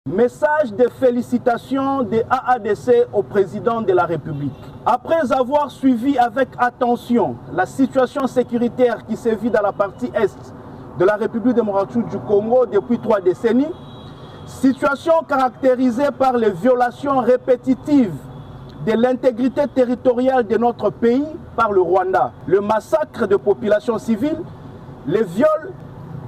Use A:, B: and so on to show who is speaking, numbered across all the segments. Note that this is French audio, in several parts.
A: Message de félicitations de AADC au président de la République. Après avoir suivi avec attention la situation sécuritaire qui se vit dans la partie est de la République démocratique du Congo depuis 3 décennies, situation caractérisée par les violations répétitives de l'intégrité territoriale de notre pays par le Rwanda, le massacre de populations civiles, les viols,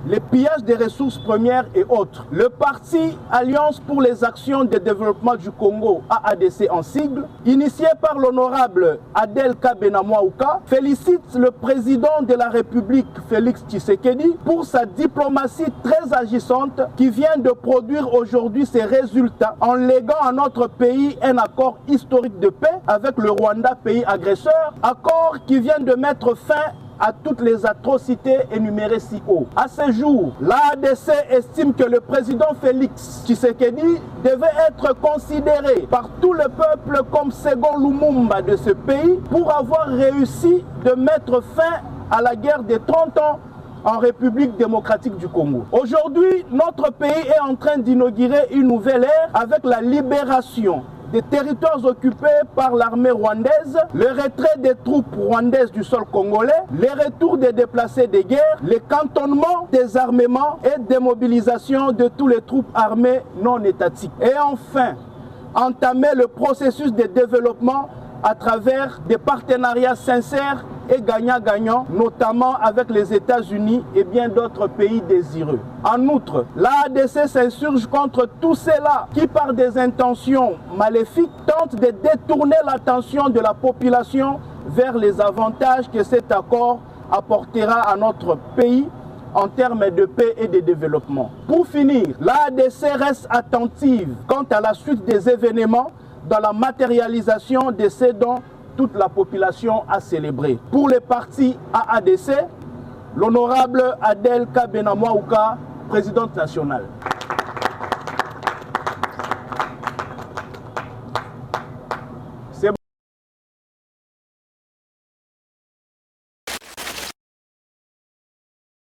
A: les pillages des ressources premières et autres. Le parti Alliance pour les actions de développement du Congo, AADC en sigle, initié par l'honorable Adelka Benamwaouka, félicite le président de la République, Félix Tshisekedi, pour sa diplomatie très agissante qui vient de produire aujourd'hui ses résultats en léguant à notre pays un accord historique de paix avec le Rwanda, pays agresseur, accord qui vient de mettre fin à toutes les atrocités énumérées si haut. À ce jour, l'AADC estime que le président Félix Tshisekedi devait être considéré par tout le peuple comme second Lumumba de ce pays pour avoir réussi de mettre fin à la guerre de 30 ans en République démocratique du Congo. Aujourd'hui, notre pays est en train d'inaugurer une nouvelle ère avec la libération des territoires occupés par l'armée rwandaise, le retrait des troupes rwandaises du sol congolais, les retours des déplacés de guerre, les cantonnements des armements et démobilisation de tous les troupes armées non étatiques. Et enfin, entamer le processus de développement à travers des partenariats sincères et gagnant-gagnant, notamment avec les États-Unis et bien d'autres pays désireux. En outre, l'AADC s'insurge contre tous ceux-là qui, par des intentions maléfiques, tentent de détourner l'attention de la population vers les avantages que cet accord apportera à notre pays en termes de paix et de développement. Pour finir, l'AADC reste attentive quant à la suite des événements dans la matérialisation de ce dont toute la population a célébré. Pour les partis AADC, l'honorable Adelka Benamwaouka, présidente nationale.